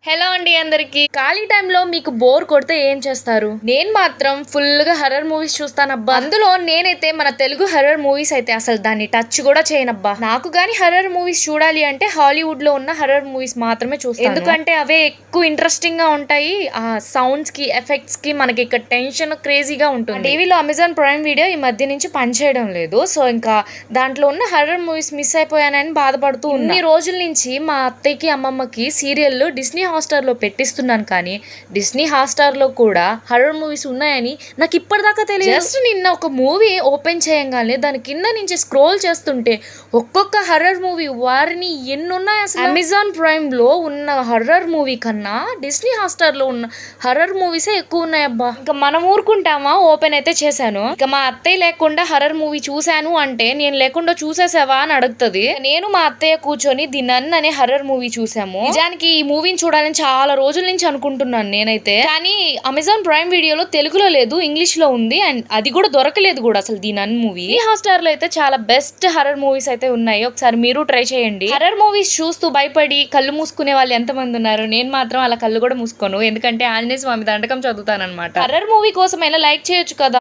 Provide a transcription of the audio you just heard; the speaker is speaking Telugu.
హలో అండి అందరికి. ఖాళీ టైంలో మీకు బోర్ కొడితే ఏం చేస్తారు? నేను మాత్రం ఫుల్ గా హర్రర్ మూవీస్ చూస్తానబ్బా. అందులో నేనైతే మన తెలుగు హర్రర్ మూవీస్ అయితే అసలు దాన్ని టచ్ కూడా చేయనబ్బా. నాకు గానీ హర్రర్ మూవీస్ చూడాలి అంటే హాలీవుడ్ లో ఉన్న హర్రర్ మూవీస్ మాత్రమే చూస్తాను. ఎందుకంటే అవే ఎక్కువ ఇంట్రెస్టింగ్ గా ఉంటాయి. ఆ సౌండ్స్ కి ఎఫెక్ట్స్ కి మనకి ఇక్కడ టెన్షన్ క్రేజీగా ఉంటుంది. టీవీలో అమెజాన్ ప్రైమ్ వీడియో ఈ మధ్య నుంచి పనిచేయడం లేదు. సో ఇంకా దాంట్లో ఉన్న హర్రర్ మూవీస్ మిస్ అయిపోయానని బాధపడుతూ ఉన్నా. ఈ రోజుల నుంచి మా అత్తయ్యకి అమ్మమ్మకి సీరియల్ డిస్నీ హాట్‌స్టార్ లో పెట్టిస్తున్నాను, కానీ డిస్నీ హాట్‌స్టార్ లో కూడా హర్రర్ మూవీస్ ఉన్నాయని నాకు ఇప్పటిదాకా తెలియదు. జస్ట్ నిన్న ఒక మూవీ ఓపెన్ చేయంగానే దాని కింద నుంచి స్క్రోల్ చేస్తుంటే ఒక్కొక్క హర్రర్ మూవీ వారిని ఎన్ని ఉన్నాయి అసలు. అమెజాన్ ప్రైమ్ లో ఉన్న హర్రర్ మూవీ కన్నా డిస్నీ హాట్‌స్టార్ లో ఉన్న హర్రర్ మూవీసే ఎక్కువ ఉన్నాయి అబ్బా. ఇంకా మనం ఊరుకుంటామా? ఓపెన్ అయితే చేశాను. ఇంకా మా అత్తయ్య లేకుండా హర్రర్ మూవీ చూశాను అంటే నేను లేకుండా చూసేసావా అని అడుగుతుంది. నేను మా అత్తయ్య కూర్చొని ది నన్ అనే హర్రర్ మూవీ చూసాము. నిజానికి ఈ మూవీని చూడాలని చాలా రోజుల నుంచి అనుకుంటున్నాను నేనైతే, కానీ అమెజాన్ ప్రైమ్ వీడియోలో తెలుగులో లేదు, ఇంగ్లీష్ లో ఉంది. అండ్ అది కూడా దొరకలేదు కూడా అసలు ది నన్ మూవీ. ఈ హాట్‌స్టార్ లో అయితే చాలా బెస్ట్ హర్రర్ మూవీస్ అయితే ఉన్నాయి. ఒకసారి మీరు ట్రై చేయండి. హర్రర్ మూవీస్ చూస్తూ భయపడి కళ్ళు మూసుకునే వాళ్ళు ఎంతమంది ఉన్నారు? నేను మాత్రం అలా కళ్ళు కూడా మూసుకోను, ఎందుకంటే ఆంజనేయ స్వామి దండకం చదువుతాను అనమాట. హర్రర్ మూవీ కోసమైనా లైక్ చేయొచ్చు కదా.